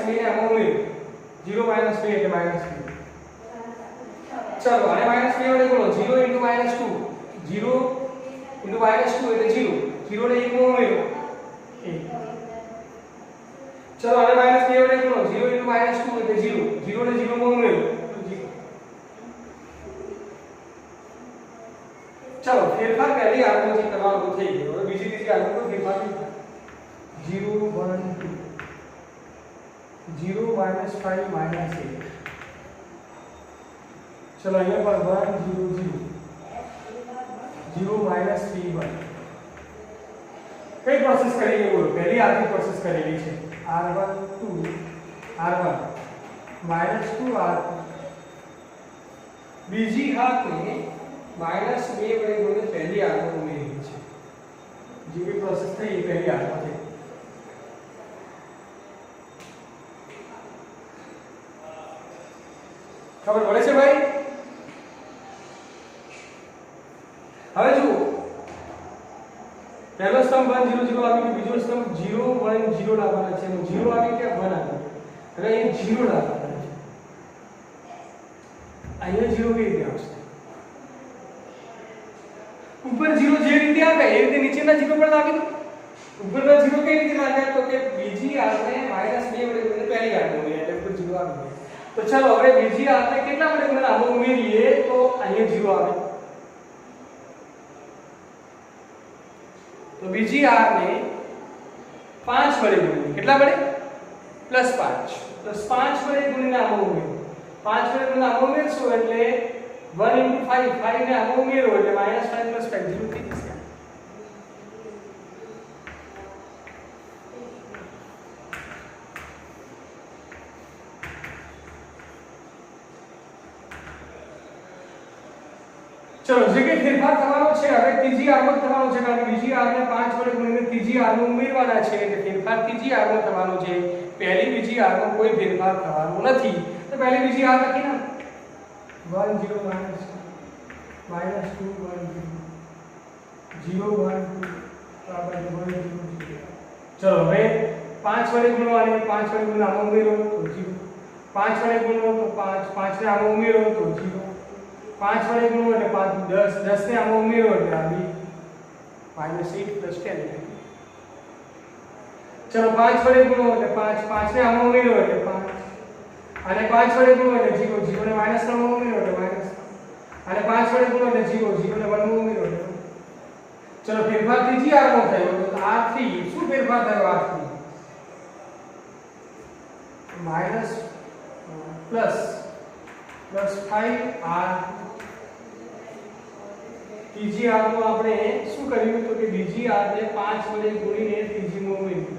ને આમાં ઉમેરો 0 - 2 એટલે -2. चलो आने -2 વડે બોલો 0 * -2 0 * -2 એટલે 0 0 ને 1 માં ઉમેરો 1. चलो आने -2 વડે બોલો 0 * -2 એટલે 0 0 ને 0 માં ઉમેરો તો 0. चलो फेरफार पहली आगमन करવાનો થઈ ગયો. હવે બીજી ત્રીજી આગમન પર ફેરફાર નહીં થાય. 0 1 2 0 - 5 - 8. चलो यहाँ पर 1 0 0 0 - 3 1. कई प्रोसेस करेंगे बोलो. पहली आखिरी प्रोसेस करेगी है r1 2 r1 -2 r2. બીજી હાથને -2 વડે બોલે પહેલી આગમન ઉમેરી છે. જે भी પ્રોસેસ થઈ એ પહેલી આગમન થઈ. ખબર પડે છે ભાઈ? હવે જુઓ પહેલો સ્તંભ 1 0 0 આવી ગયો. બીજો સ્તંભ 0 1 0 લાવવાના છે. 0 આવી ગયા 1 આવી હવે અહીં 0 લાવવાના છે. અહીંયા 0 કેવી રીતે આવશે? ઉપર 0 જે રીતે આવે એ રીતે નીચેના 0 પર લાવી દો. ઉપરના 0 કેવી રીતે લાગ્યા તો કે બીજી આને -2 વડે પહેલી આગળ ઉમેરી એટલે ઉપર 0 આવી ગયો. તો ચલો હવે બીજી આને કેટલા વડે મને આમાં ઉમેરીએ તો અહીંયા 0 આવે. तो बीजी आर ने 5 वडे गुणीने કેટલા વડે +5 +5 વડે ગુણીને આમાં ઉમેરો 5 વડે ગુણીને આમાં ઉમેરશો એટલે 1 * 5 5 ને આમાં ઉમેરો એટલે -5 + 5 0 થઈ જશે. चलो જે કે ફેરફાર થવાનો છે હવે ત્રીજી આગમન થવાનો છે કારણ કે બીજી આગને 5 વડે ગુણીને ત્રીજી આગને ઉમેરવાના છે એટલે ફેરફાર ત્રીજી આગમન થવાનો છે. પહેલી બીજી આગમાં કોઈ ફેરફાર થવાનો નથી તો પહેલી બીજી આગ લખી ના 1 0 -2 1 0 0 1 2 બરાબર 1 0 0. ચલો હવે 5 વડે ગુણવાને 5 વડે ગુણીને આમાં ઉમેરો તો 0 5 વડે ગુણો તો 5 5 ને આમાં ઉમેરો તો 0 5 વડે ગુણો એટલે 5 10 10 ને આમાં ઉમેરો એટલે આવી -8 + 10. चलो 5 વડે ગુણો એટલે 5 5 ને આમાં ઉમેરો એટલે 5 અને 5 વડે ગુણો એટલે 0 0 ને -3 માં ઉમેરો એટલે -3 અને 5 વડે ગુણો એટલે 0 0 ને 1 માં ઉમેરો એટલે. ચલો ફેરફાર ત્રીજી આગમાં થયો તો r3 શું ફેરફાર થયો r3 +5r. ત્રીજી આગમાં આપણે શું કર્યું તો કે બીજી આગને 5 વડે ગુણીને ત્રીજીમાં ઉમેર્યું.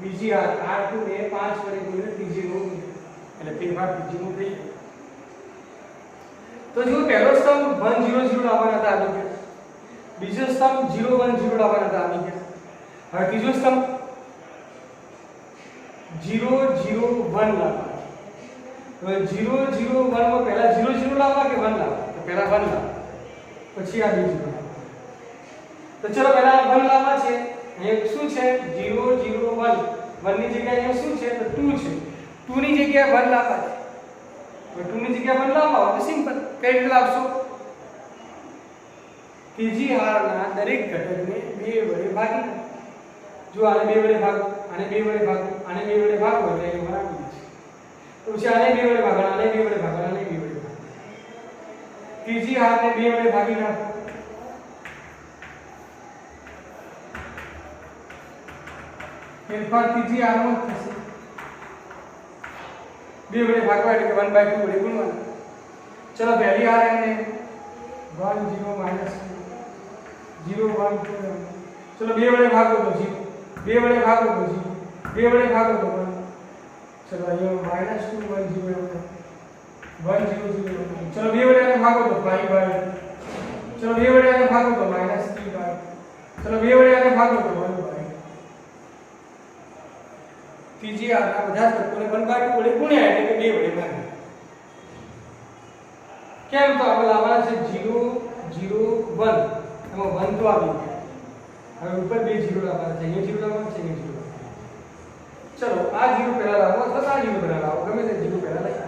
બીજી આગ r2 ને 5 વડે ગુણીને ત્રીજીમાં ઉમેર્યું એટલે ફેરફાર ત્રીજીમાં થઈ ગયો. તો જો પહેલો સ્તંભ 1 0 0 લાવવાના હતા આવી ગયા. બીજો સ્તંભ 0 1 0 લાવવાના હતા આવી ગયા. હવે ત્રીજો સ્તંભ 0 0 1 લાવવાના. હવે 0 0 1 માં પહેલા 0 0 લાવવા કે 1 લાવવા? તો પહેલા 1 લાવવા પછી આ બીજું. તો ચલો પહેલા 1 લાવવા છે. અહીંયા શું છે 0 0 1 1 ની જગ્યાએ અહીંયા શું છે તો 2 છે. 2 ની જગ્યાએ 1 લાવવા છે. તો 2 ની જગ્યાએ 1 લાવવા તો સિમ્પલ કઈ રીતે લાવશો? ત્રીજી હારના દરેક ઘટકને 2 વડે ભાગી નાખો. જો આને 2 વડે ભાગો આને 2 વડે ભાગો આને 2 વડે ભાગો એટલે એ બરાબર છે. તો પછી આને 2 વડે ભાગો આને 2 વડે ભાગો આને 2 વડે ભાગો. ત્રીજી હારને 2 વડે ભાગી નાખો. ફેરફાર ત્રીજી હારમાં થશે. 2 વડે ભાગવા એટલે કે 1/2 વડે ગુણવાનું. ચલો પહેલી હાર એમને 1 0 -2 0 1 2. ચલો 2 વડે ભાગો તો 0 2 વડે ભાગો તો 0 2 વડે ભાગો તો 1. चलो ये -2 1 0 1 0 0. चलो 2 वडे आने भागो तो 5/. चलो 2 वडे आने भागो तो -3/. चलो 2 वडे आने भागो तो 1/. ત્રીજી આ બધા તત્વોને 1/2 વડે ગુણ્યા એટલે કે 2 વડે ભાગ્યા. કેમ તો આપણે લાવવાના છે 0 0 1 એમાં 1 તો આવી ગયા. હવે ઉપર 2 0 લાવવાના છે. અહીંયા 0 લાવવાના છે અહીંયા 0. चलो आ 0 पहला लाओ अथवा आ 0 पहला लाओ गમે તે 0 पहला લાઈ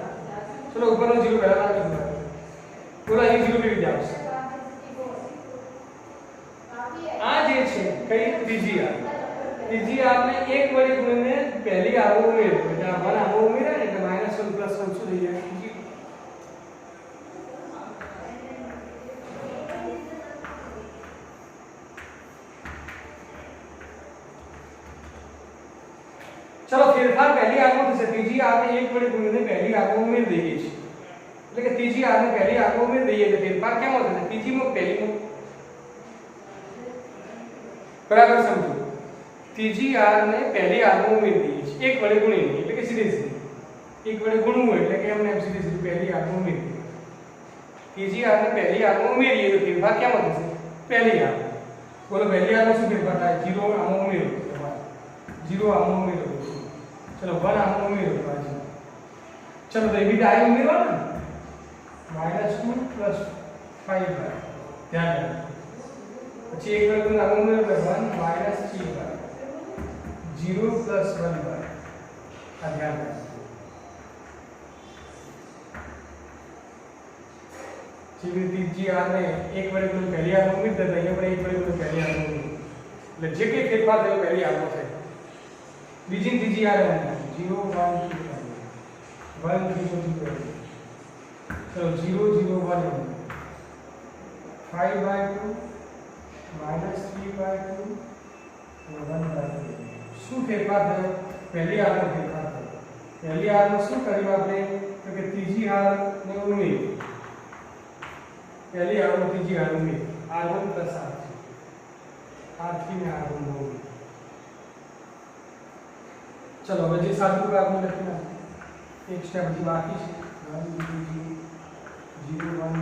चलो ऊपर નો 0 पहला लाओ बोला ये 0 કેવી રીતે આવશે આ જે છે કઈ ત્રીજી આર ને 1 વડે ગુણીને પહેલી આર ઉમેરો એટલે આ 1 આમાં ઉમેરે ને એટલે -1 + 1 શું થઈ જાય चलो फेरफार पहली आर में थશે ત્રીજી આર ને 1 વડે ગુણીને પહેલી આર માં ઉમેરી દઈએ છીએ એટલે કે ત્રીજી આર ને પહેલી આર માં ઉમેરી દઈએ એટલે फेरफार કેમ થશે ત્રીજી માં પહેલી માં बराबर समझो तीजी आर ने पहली आर में उमेरी दीए छे एक वडे गुणीने એટલે કે સીધે સીધી એક વડે ગુણવું એટલે કે એમને સીધે સીધી पहली आर में उमेरी दीए तीजी आर ने पहली आर में उमेरीए तो फेरफार કેમ થશે पहली आर बोलो पहली आर में શું फेरफार થાય 0 આમાં ઉમેરો 0 આમાં ઉમેરો चलो 1 આમાં ઉમેરો चलो तो ये भी आई उमेरवा ना -2 + 5 ध्यान रखो પછી એક વાર ગુણ આમાં ઉમેરો એટલે 1 - 3 બાય 0 + 1 બાય આ ધ્યાન રાખો જેવી ત્રીજી આર ને એક વડે ગુણ પહેલી આર માં ઉમેરી દેતા અહીંયા પણ એક વડે ગુણ પહેલી આર માં ઉમેરી એટલે જે કંઈ ફેરફાર થયો પહેલી આર માં થાય બીજી ત્રીજી આર 0 1 2 1 0 0 चलो 0 0 1 5/2 -3/2 1/2 શું ફેરફાર થયો પહેલી આર નો ફેરફાર થયો પહેલી આર માં શું કર્યું આપણે તો કે ત્રીજી આર ને ઉમેરી પહેલી આર માં ત્રીજી આર ઉમેરી r1 + r3 ને r1 ઉમેરી चलो હવે જે સાદું આપણે લખી નાખીએ एक स्टेप हજી बाकी है 1 0 0 1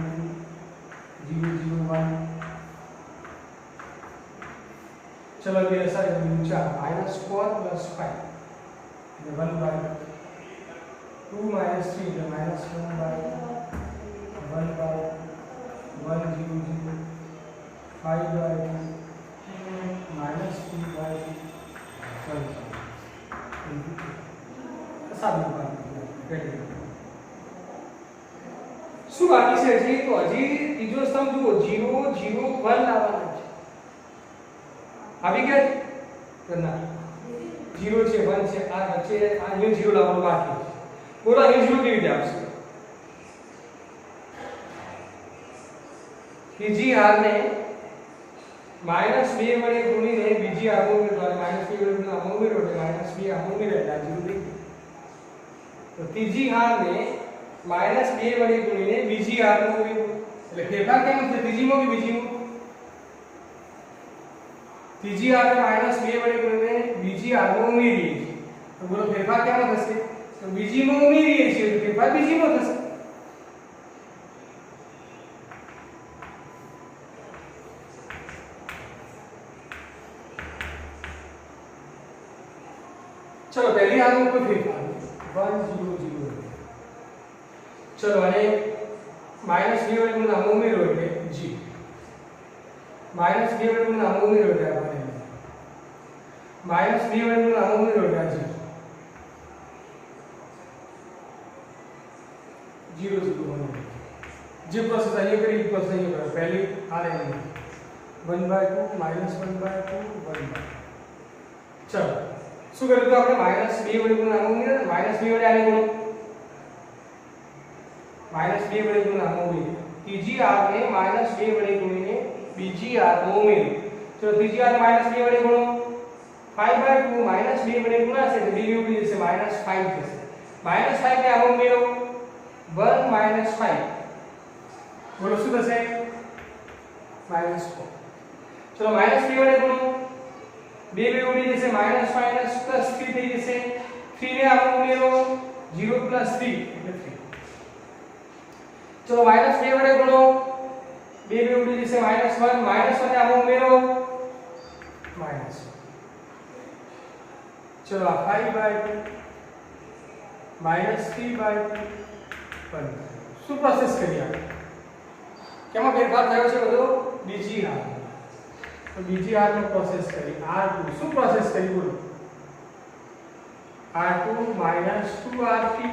2 0 0 1 चलो अभी ऐसा ऊंचा -4 + 5 1/2 2 - 3 એટલે -1/1/1 0 0 5/2 -3/1 સાદું બાકી શું બાકી છે હજી તો હજી ત્રીજો સ્તંભ જુઓ 0 0 1 લાવવાના છે આવી ગયા છે ના 0 છે 1 છે આ વચ્ચે આ 0 લાવવાનું બાકી છે બોલો અહીં 0 કેવી રીતે આવશે ત્રીજી આર ને -2 વડે ગુણીને બીજી આર માં ઉમેરો -2 વડે ગુણીને આમાં ઉમેરો એટલે -2 આમાં ઉમેરો એટલે આ 0 થઈ ગયું तो तीजी आर ने -2 वडे गुणीने बीजी आर में उमेरो એટલે ફેરફાર કેમ થશે ત્રીજી માં કે બીજી માં ત્રીજી આર ને -2 વડે ગુણીને બીજી આર માં ઉમેરીએ છીએ તો બોલો ફેરફાર કેમ થશે તો બીજી માં ઉમેરીએ છીએ તો ફેરફાર બીજી માં થશે चलो पहली आर में कोई फेरफार 1 0 0 चलो અને -2 વડે ગુણ આમાં ઉમેરો એટલે g -2 વડે ગુણ આમાં ઉમેરો એટલે આ બને -2 વડે ગુણ આમાં ઉમેરો એટલે આ g 0 0 1 જે પ્રોસેસ અહીંયા કરી એ પ્રોસેસ અહીંયા કરો પહેલી આર એમ 1/2 -1/2 1/2 चलो શું કર્યું તો આપણે -2 વડે ગુણ આમાં ઉમેરો -2 વડે આને ગુણો -2 વડે ગુણ આમાં ઉમેરો ત્રીજી આર ને -2 વડે ગુણીને બીજી આર માં ઉમેરો ચલો ત્રીજી આર ને -2 વડે ગુણો 5/2 -2 વડે ગુણાશે એટલે બીજી ઉડી જશે -5 થશે -5 ને આમાં ઉમેરો 1 -5 બોલો શું થશે -4 ચલો -2 વડે ગુણો 2 2 ઉડી જશે -5 + 3 થઈ જશે 3 ને આમાં ઉમેરો 0 + 3 એટલે 3 चलो -2 वडे गुणो 2 2 उड़ी जैसे -1 ने आમાં ઉમેરો -1 चलो 5/2 -3/1 શું પ્રોસેસ કરી આપણે કેમાં ફેરફાર થયો છે બધો બીજી આર તો બીજી આર નો પ્રોસેસ કરી R2 શું પ્રોસેસ કરી બોલો R2 माइनस 2R3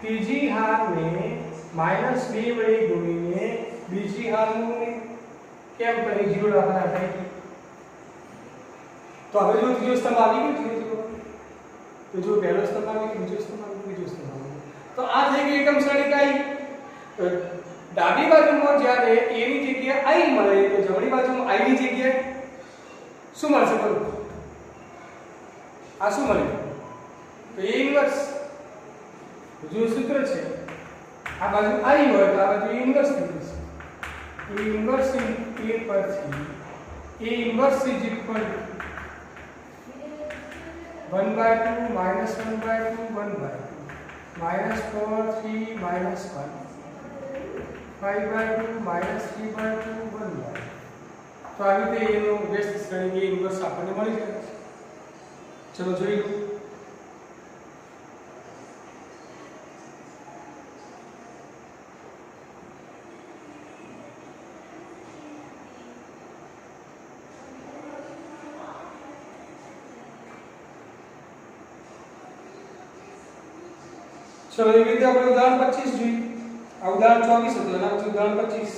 तीजी हार में माइनस 2 वडे गुणीने बीजी हारનું ને કેમ કરી 0 રાખવાના થાય તો હવે જો ત્રીજો સ્તંભ આવી ગયો ત્રીજો તો જો પહેલો સ્તંભ આવી ગયો બીજો સ્તંભ આવી ગયો ત્રીજો સ્તંભ આવી ગયો તો આ થઈ ગઈ એકમ શ્રેણી કઈ ડાબી બાજુમાં જ્યારે a ની જગ્યાએ i મળે તો જમણી બાજુમાં i ની જગ્યાએ શું મળશે બોલો આ શું મળે તો a ઇન્વર્સ जो सूत्र છે આ બાજુ i હોય તો આ બાજુ a ઇન્વર્સ થઈ જશે a ઇન્વર્સ a પરથી a inverse is equal to 1/2 -1/2 1/2 -4 3 -1 5/2 -3/2 1/2 તો આવી રીતે એનો વ્યસ્ત શ્રેણી a ઇન્વર્સ આપણને મળી જાય છે ચલો જોઈ લો चलो ये विद्या अपने उदाहरण 25 जी उदाहरण 24 હતું એના પછી ઉદાહરણ 25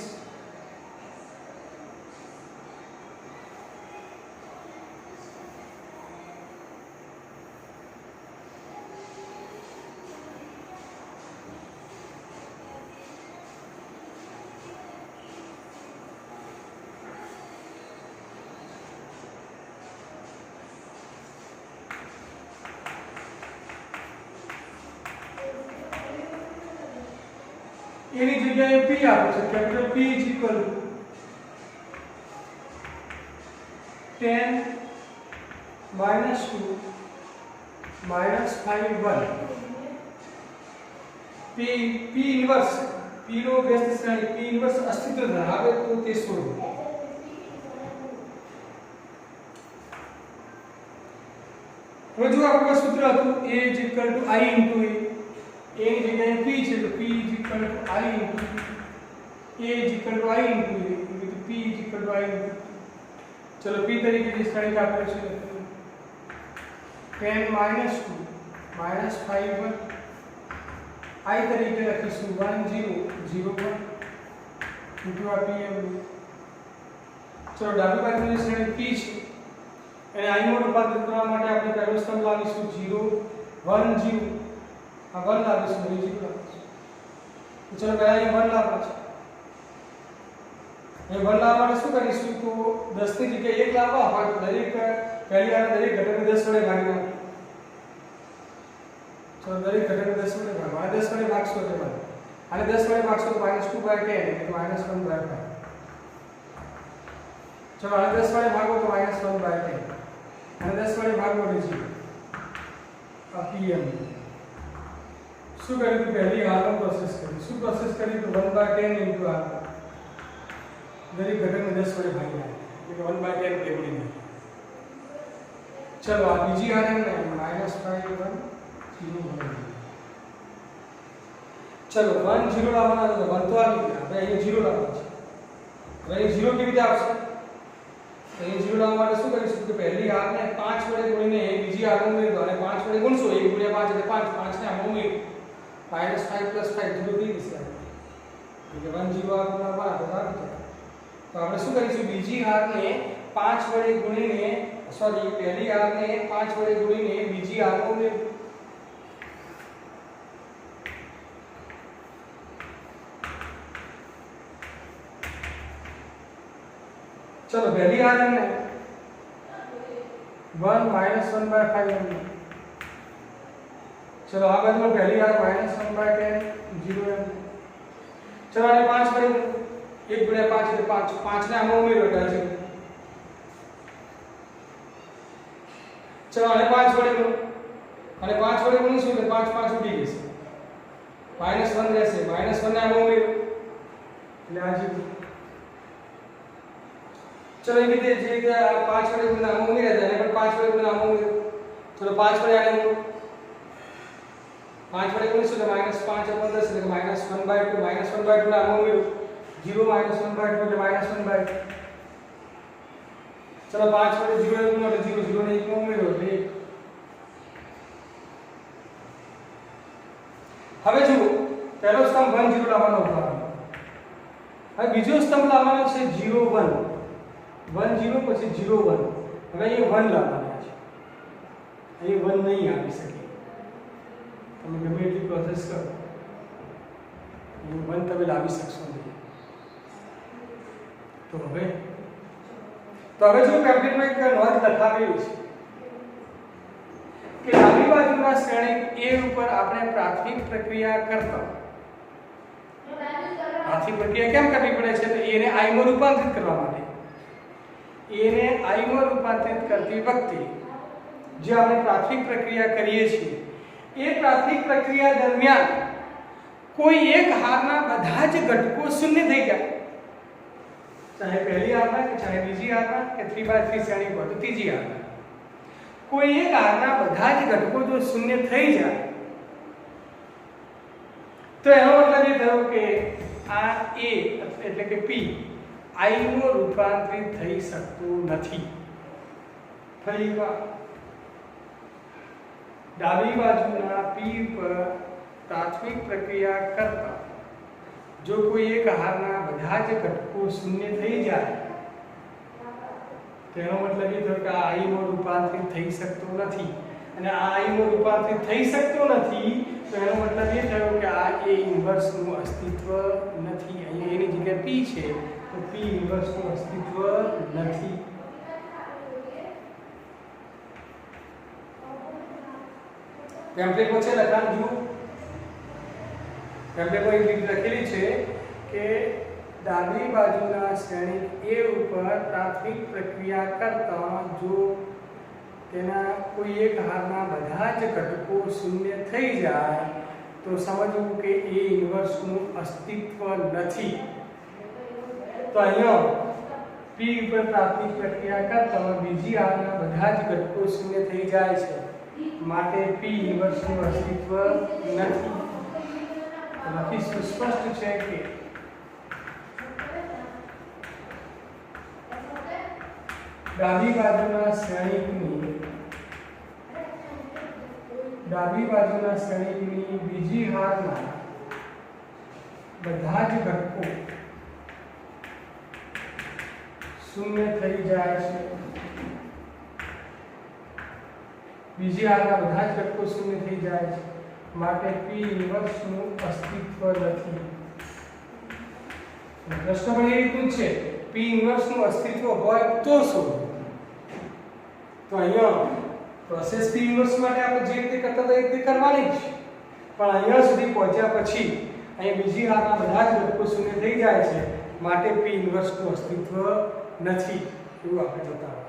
એની જગ્યાએ p આપે છે capital P = 10 - 2 - 5 1 p inverse p નો વ્યસ્ત શ્રેણી p ઇન્વર્સ અસ્તિત્વ ધરાવે તો તે શોધો હવે જો આપણા સૂત્ર હતું a = i * a a ની જગ્યાએ p છે તો p = i * a = i * p = i चलो p तरीके की श्रेणी का आपने છે 10 - 2 - 5 1 i તરીકે લખીશું 1 0 0 1 into આ pm ચલો ડાબી બાજુની શ્રેણી p છે અને i માં રૂપાંતરિત કરવા માટે આપણે પહેલો સ્તંભ લાવીશું 0 1 0 આ 1 લાવીશું બીજી બાજુ ચલો પહેલા અહીં 1 લાવવા છે ये 1 लावा માટે શું કરીશું તો 10 ની જગ્યાએ 1 લાવવા હોય તો દરેક પહેલી વાર દરેક ઘટકને 10 વડે ભાગી નાખો તો દરેક ઘટકને 10 વડે ભાગો આ 10 વડે ભાગશો તો બરાબર અને 10 વડે ભાગશો તો -2/10 એટલે -1/5 ચલો આ 10 વડે ભાગો તો -1/10 અને 10 વડે ભાગો એટલે 0 આ pm શું કર્યું તો પહેલી હાલમાં પ્રોસેસ કરી શું પ્રોસેસ કરી તો 1/10 * r दरेक घटक में 10 वडे भागी એટલે 1/10 ટેબલ में चलो आ बीजी आ रहा है -5 1 0 1 चलो 1 0 લાવવાના તો 1 તો આવી ગયા આપણે અહીં 0 લાવવાનું છે હવે અહીં 0 કેવી રીતે આવશે અહીં 0 લાવવા માટે શું કરીશું કે પહેલી r ને 5 વડે ગુણીને બીજી r નો ઉમેરો અને 5 વડે ગુણશો 1 * 5 એટલે 5 5 ને આમ ઉમેરો -5 + 5 0 થઈ જશે એટલે 1 0 આપણા બરાબર तो આપણે શું કરીશું બીજી હાર ને 5 વડે ગુણીને સોરી પહેલી હાર ને 5 વડે ગુણીને બીજી હાર નો ઉમેરો चलो पहली हार है 1 - 1/5 चलो आ बाजू में पहली हार -1/10 0 है चलो आने 5 वडे 1 * 5 એટલે 5 5 ને આમાં ઉમેરો એટલે છે ચલો આને 5 વડે ગુણો અને 5 વડે ગુણીશું એટલે 5 5 ઉડી જશે -1 રહેશે -1 ને આમાં ઉમેરો એટલે આ જે चलो ये जे 5 वडे गुणा आમાં ઉમેર્યા જાય અને પણ 5 વડે ગુણा આમાં ઉમેરો ચલો 5 વડે આને ઉમેરો 5 વડે ગુણીશું એટલે -5/10 એટલે -1/2 -1/2 ને આમાં ઉમેરો 0 - 1/2 એટલે -1/2 चलो 5 वडे 0 गुणो એટલે 0 0 ને 1 માં ઉમેરો એટલે 1 હવે જુઓ પહેલો સ્તંભ 1 0 લાવવાનો ઉપાડવાનો. હવે બીજો સ્તંભ લાવવાનો છે 0 1 1 0 પછી 0 1. હવે અહીંયા 1 લાવવાના છે. અહીંયા 1 નહીં આવી શકે. તમે ગમે એટલી પ્રોસેસ કરો અહીંયા 1 તમે લાવી શકશો નહીં. તો હવે જો પેમ્પલેટમાં એક નોંધ લખાવેલી છે કે ડાબી બાજુના શ્રેણિક A ઉપર આપણે પ્રાથમિક પ્રક્રિયા કરતા પ્રાથમિક પ્રક્રિયા કેમ કરવી પડે છે? તો A ને I માં રૂપાંતરિત કરવા માટે. A ને I માં રૂપાંતરિત કરતી વખતે જે આપણે પ્રાથમિક પ્રક્રિયા કરીએ છીએ એ પ્રાથમિક પ્રક્રિયા દરમિયાન કોઈ એક હારના બધા જ ઘટકો શૂન્ય થઈ જાય, ચાહે પહેલી હારના કે ચાહે બીજી હારના કે 3/3 શ્રેણી હોય તો ત્રીજી હારના. કોઈ એક હારના બધા જ ઘટકો જો શૂન્ય થઈ જાય તો એનો મતલબ એ થયો કે આ A એટલે કે P I માં રૂપાંતરિત થઈ શકતું નથી. ફરી એકવાર ડાબી બાજુના P પર પ્રાથમિક પ્રક્રિયા કરતા જો કોઈ એક હારના બધા જ ઘટકો શૂન્ય થઈ જાય તેનો મતલબ એ થયો કે આ I માં રૂપાંતરિત થઈ શકતો નથી. અને આ I માં રૂપાંતરિત થઈ શકતો નથી તો એનો મતલબ એ થયો કે આ A ઇન્વર્સ નું અસ્તિત્વ નથી. અહીંયા એની જગ્યાએ P છે તો P ઇન્વર્સ નું અસ્તિત્વ નથી. ટેમ્પલેટ છે લખાણ જુઓ. ટેમ્પલેટમાં એક લીટી લખેલી છે કે ડાબી બાજુના શ્રેણિક A ઉપર પ્રાથમિક પ્રક્રિયા કરતા જો તેના કોઈ એક હારના બધા જ ઘટકો શૂન્ય થઈ જાય તો સમજવું કે A ઇન્વર્સ નું અસ્તિત્વ નથી. તો અહીંયા P ઉપર પ્રાથમિક પ્રક્રિયા કરતા બીજી હારના બધા જ ઘટકો શૂન્ય થઈ જાય છે માટે P ઇન્વર્સ નું અસ્તિત્વ નથી. લખી સ્પષ્ટ છે કે ડાબી બાજુના શ્રેણિકની બીજી હારના બધા જ ઘટકો શૂન્ય થઈ જાય છે. બીજી હારના બધા જ ઘટકો શૂન્ય થઈ જાય છે માટે P ઇન્વર્સ નું અસ્તિત્વ નથી. પ્રશ્ન પણ એ રીતનું છે P ઇન્વર્સ નું અસ્તિત્વ હોય તો શું? તો અહીંયા પ્રોસેસ P ઇન્વર્સ માટે આપણે જે રીતે કરતા હતા એ રીતે કરવાની જ, પણ અહીંયા સુધી પહોંચ્યા પછી અહીંયા બીજી હારના બધા જ ઘટકો શૂન્ય થઈ જાય છે માટે P ઇન્વર્સ નું અસ્તિત્વ નથી એવું આપણે બતાવવાનું.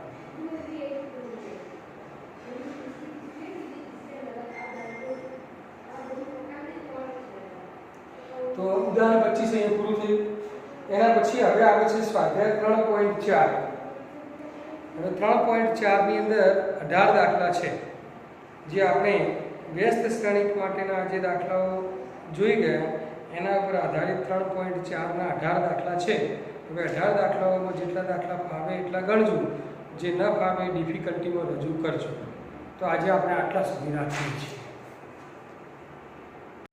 તો ઉદાહરણ 25 અહીંયા પૂરું થયું. એના પછી હવે આવે છે સ્વાધ્યાય 3.4. હવે 3.4 ની અંદર 18 દાખલા છે જે આપણે વ્યસ્ત શ્રેણિક માટેના જે દાખલાઓ જોઈ ગયા એના ઉપર આધારિત 3.4 ના 18 દાખલા છે. હવે 18 દાખલાઓમાં જેટલા દાખલા ફાવે એટલા ગણજો, જે ન ફાવે ડિફિકલ્ટીમાં રજૂ કરજો. તો આજે આપણે આટલા સુધી રાખીએ છીએ.